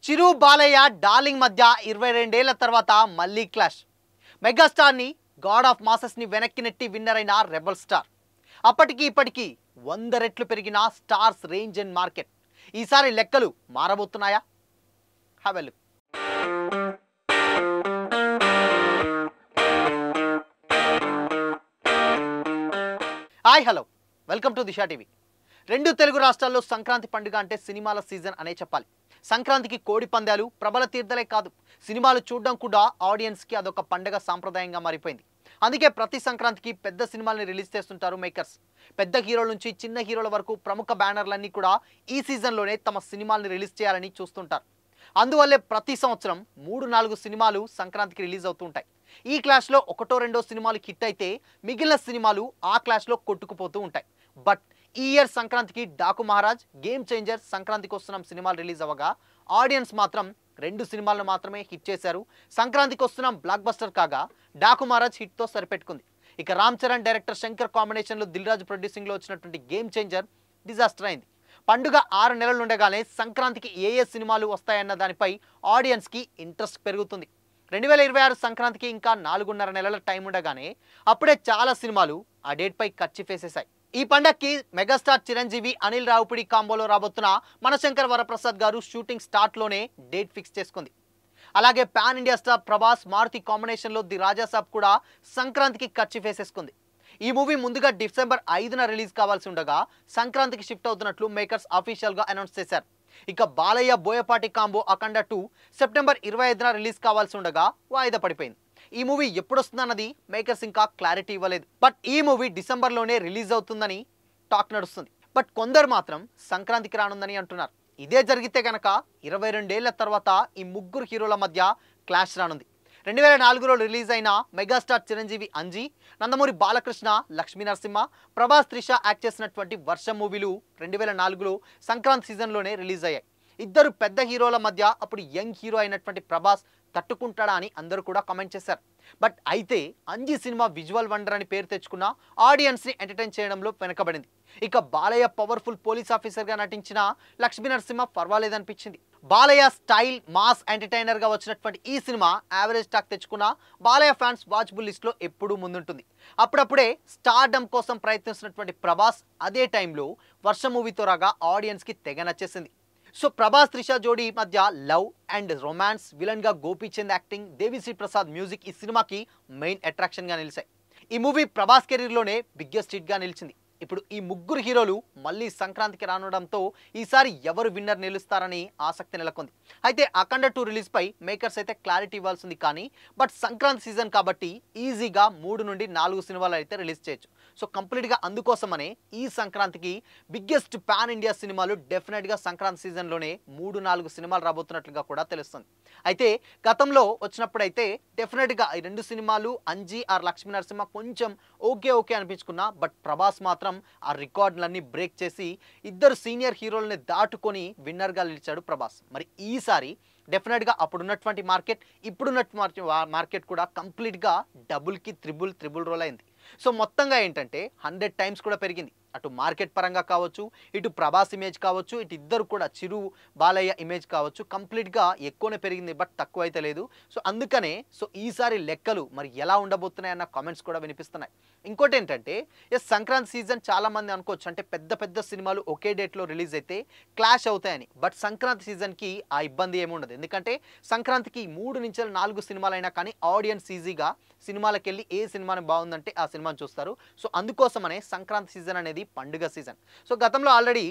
చిరు Balayya darling మధ్య 22 ఏళ్ల తర్వాత మళ్ళీ క్లాష్. మెగాస్టార్ ని గాడ్ ఆఫ్ మాసెస్ ని వెనక్కి నెట్టి విన్నర్ అయిన రెబల్ స్టార్. అప్పటికి ఇప్పటికి 100 రెట్లు పెరిగిన స్టార్స్ రేంజ్ అండ్ మార్కెట్. ఈసారి లెక్కలు మారబోతున్నాయా? Have a look. Hi hello, welcome to Disha TV. రెండు తెలుగు రాష్ట్రాల్లో సంక్రాంతి పండుగ అంటే సినిమాల సీజన్ అనే చెప్పాలి. సంక్రాంతికి కోడి పందాలు, ప్రబల తీర్థలే కాదు, సినిమాలు చూడడం కూడా ఆడియన్స్కి అదొక పండుగ సాంప్రదాయంగా మారిపోయింది. అందుకే ప్రతి సంక్రాంతికి పెద్ద సినిమాల్ని రిలీజ్ చేస్తుంటారు మేకర్స్. పెద్ద హీరోల నుంచి చిన్న హీరోల వరకు ప్రముఖ బ్యానర్లన్నీ కూడా ఈ సీజన్లోనే తమ సినిమాల్ని రిలీజ్ చేయాలని చూస్తుంటారు. అందువల్లే ప్రతి సంవత్సరం 3-4 సినిమాలు సంక్రాంతికి రిలీజ్ అవుతుంటాయి. ఈ క్లాష్లో ఒకటో రెండో సినిమాలు హిట్ అయితే మిగిలిన సినిమాలు ఆ క్లాష్లో కొట్టుకుపోతూ ఉంటాయి. బట్ ఈ ఇయర్ సంక్రాంతికి డాకు మహారాజ్, గేమ్ చేంజర్, సంక్రాంతికి వస్తున్న సినిమాలు రిలీజ్ అవ్వగా ఆడియన్స్ మాత్రం 2 సినిమాలను మాత్రమే హిట్ చేశారు. సంక్రాంతికి వస్తున్న బ్లాక్ బస్టర్ కాగా డాకు మహారాజ్ హిట్తో సరిపెట్టుకుంది. ఇక రామ్ చరణ్ డైరెక్టర్ శంకర్ కాంబినేషన్లో దిల్ రాజు ప్రొడ్యూసింగ్లో వచ్చినటువంటి గేమ్ చేంజర్ డిజాస్టర్ అయింది. పండుగ 6 నెలలు ఉండగానే సంక్రాంతికి ఏ సినిమాలు వస్తాయన్న దానిపై ఆడియన్స్కి ఇంట్రెస్ట్ పెరుగుతుంది. 2026 సంక్రాంతికి ఇంకా 4.5 నెలల టైం ఉండగానే అప్పుడే చాలా సినిమాలు ఆ డేట్పై కచ్చిఫేసేశాయి. ఈ పండగకి మెగాస్టార్ చిరంజీవి, అనిల్ రావుపిడి కాంబోలో రాబోతున్న మనశంకర్ వరప్రసాద్ గారు షూటింగ్ స్టార్ట్లోనే డేట్ ఫిక్స్ చేసుకుంది. అలాగే pan India star Prabhas, Maruthi కాంబినేషన్లో ది రాజా సాబ్ కూడా సంక్రాంతికి కచ్చిఫేసేసుకుంది. ఈ మూవీ ముందుగా డిసెంబర్ 5న రిలీజ్ కావాల్సి ఉండగా సంక్రాంతికి షిఫ్ట్ అవుతున్నట్లు మేకర్స్ అఫీషియల్గా అనౌన్స్ చేశారు. ఇక బాలయ్య బోయపాటి కాంబో అఖండ 2 సెప్టెంబర్ 25న రిలీజ్ కావాల్సి ఉండగా వాయిదా పడిపోయింది. ఈ మూవీ ఎప్పుడు వస్తుందన్నది మేకర్స్ ఇంకా క్లారిటీ ఇవ్వలేదు. బట్ ఈ మూవీ డిసెంబర్లోనే రిలీజ్ అవుతుందని టాక్ నడుస్తుంది. బట్ కొందరు మాత్రం సంక్రాంతికి రానుందని అంటున్నారు. ఇదే జరిగితే కనుక 22 ఏళ్ల తర్వాత ఈ ముగ్గురు హీరోల మధ్య క్లాష్ రానుంది. 2004లో రిలీజ్ అయిన మెగాస్టార్ చిరంజీవి అంజీ, నందమూరి బాలకృష్ణ, లక్ష్మీ నరసింహ, ప్రభాస్, త్రిష యాక్ట్ చేసినటువంటి వర్షం మూవీలు 2004లో సంక్రాంతి సీజన్లోనే రిలీజ్ అయ్యాయి. ఇద్దరు పెద్ద హీరోల మధ్య అప్పుడు యంగ్ హీరో అయినటువంటి ప్రభాస్ తట్టుకుంటాడా అని అందరూ కూడా కామెంట్ చేశారు. బట్ అయితే అంజీ సినిమా విజువల్ వండర్ అని పేరు తెచ్చుకున్న ఆడియన్స్ని ఎంటర్టైన్ చేయడంలో వెనకబడింది. ఇక బాలయ్య పవర్ఫుల్ పోలీస్ ఆఫీసర్గా నటించిన లక్ష్మీ నరసింహ పర్వాలేదనిపించింది. బాలయ్య స్టైల్ మాస్ ఎంటర్టైనర్గా వచ్చినటువంటి ఈ సినిమా యావరేజ్ టాక్ తెచ్చుకున్న బాలయ్య ఫ్యాన్స్ వాచబుల్ లిస్ట్లో ఎప్పుడూ ముందుంటుంది. అప్పుడప్పుడే స్టార్డమ్ కోసం ప్రయత్నిస్తున్నటువంటి ప్రభాస్ అదే టైంలో వర్షం మూవీతో రాగా ఆడియన్స్కి తెగ నచ్చేసింది. సో ప్రభాస్ త్రిష జోడీ మధ్య లవ్ అండ్ రొమాన్స్, విలన్గా గోపీచంద్ యాక్టింగ్, దేవిశ్రీ ప్రసాద్ మ్యూజిక్ ఈ సినిమాకి మెయిన్ అట్రాక్షన్గా నిలిచాయి. ఈ మూవీ ప్రభాస్ కెరీర్లోనే బిగ్గెస్ట్ హిట్గా నిలిచింది. ఇప్పుడు ఈ ముగ్గురు హీరోలు మళ్ళీ సంక్రాంతికి రానుండడంతో ఈసారి ఎవరు విన్నర్ నిలుస్తారని ఆసక్తి నెలకొంది. అయితే అఖండ 2 రిలీజ్పై మేకర్స్ అయితే క్లారిటీ ఇవ్వాల్సింది. కానీ బట్ సంక్రాంతి సీజన్ కాబట్టి ఈజీగా 3 నుండి 4 సినిమాలు అయితే రిలీజ్ చేయొచ్చు. సో కంప్లీట్గా అందుకోసమనే ఈ సంక్రాంతికి బిగ్గెస్ట్ పాన్ ఇండియా సినిమాలు డెఫినెట్గా సంక్రాంతి సీజన్లోనే 3-4 సినిమాలు రాబోతున్నట్లుగా కూడా తెలుస్తుంది. అయితే గతంలో వచ్చినప్పుడైతే డెఫినెట్గా ఈ 2 సినిమాలు అంజీ ఆర్ లక్ష్మీ నరసింహ కొంచెం ఓకే అనిపించుకున్నా, బట్ ప్రభాస్ మాత్రం ఆ రికార్డులన్నీ బ్రేక్ చేసి ఇద్దరు సీనియర్ హీరోలని దాటుకొని విన్నర్గా నిలిచాడు ప్రభాస్. మరి ఈసారి డెఫినెట్గా అప్పుడున్నటువంటి మార్కెట్, ఇప్పుడున్నటువంటి మార్కెట్ కూడా కంప్లీట్గా డబుల్కి త్రిబుల్ రోల్ అయింది. సో మొత్తంగా ఏంటంటే 100 టైమ్స్ కూడా పెరిగింది. అటు మార్కెట్ పరంగా కావచ్చు, ఇటు ప్రభాస్ ఇమేజ్ కావచ్చు, ఇటు ఇద్దరు కూడా చిరు బాలయ్య ఇమేజ్ కావచ్చు, కంప్లీట్గా ఎక్కువనే పెరిగింది, బట్ తక్కువ అయితే లేదు. సో అందుకనే ఈసారి లెక్కలు మరి ఎలా ఉండబోతున్నాయన్న కామెంట్స్ కూడా వినిపిస్తున్నాయి. ఇంకోటి ఏంటంటే సంక్రాంతి సీజన్ చాలామంది అనుకోవచ్చు అంటే పెద్ద సినిమాలు ఒకే డేట్లో రిలీజ్ అయితే క్లాష్ అవుతాయని. బట్ సంక్రాంతి సీజన్కి ఆ ఇబ్బంది ఏముండదు. ఎందుకంటే సంక్రాంతికి 3-4 సినిమాలు అయినా కానీ ఆడియన్స్ ఈజీగా సినిమాలకు వెళ్ళి ఏ సినిమాని బాగుందంటే ఆ సినిమాని చూస్తారు. సో అందుకోసమనే సంక్రాంతి సీజన్ అనేది పండుగ సీజన్. సో గతంలో ఆల్రెడీ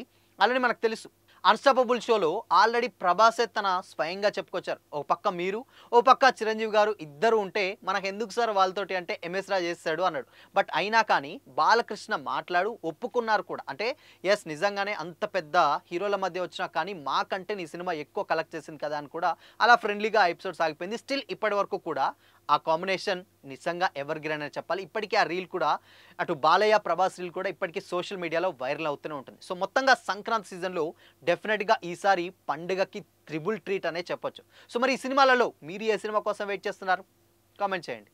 మనకు తెలుసు, అన్స్టాపబుల్ షోలో ఆల్రెడీ ప్రభాసే తన స్వయంగా చెప్పుకొచ్చారు. ఓ పక్క మీరు, ఓ పక్క చిరంజీవి గారు ఇద్దరు ఉంటే మనకు ఎందుకు సార్ వాళ్ళతోటి అంటే ఎంఎస్ రాజు చేస్తాడు అన్నాడు. బట్ అయినా కానీ బాలకృష్ణ ఒప్పుకున్నారు కూడా. అంటే ఎస్, నిజంగానే అంత పెద్ద హీరోల మధ్య వచ్చినా కానీ మాకంటే నీ సినిమా ఎక్కువ కలెక్ట్ చేసింది కదా అని కూడా అలా ఫ్రెండ్లీగా ఎపిసోడ్ సాగిపోయింది. స్టిల్ ఇప్పటి వరకు కూడా ఆ కాంబినేషన్ నిజంగా ఎవర్ గ్రీన్ అని చెప్పాలి. ఇప్పటికీ ఆ రీల్ కూడా, అటు బాలయ్య ప్రభాస్ రీల్ కూడా ఇప్పటికీ సోషల్ మీడియాలో వైరల్ అవుతూనే ఉంటుంది. సో మొత్తంగా సంక్రాంతి సీజన్లో డెఫినెట్గా ఈసారి పండుగకి త్రిబుల్ ట్రీట్ అనే చెప్పొచ్చు. సో మరి ఈ సినిమాలలో మీరు ఏ సినిమా కోసం వెయిట్ చేస్తున్నారు? కామెంట్ చేయండి.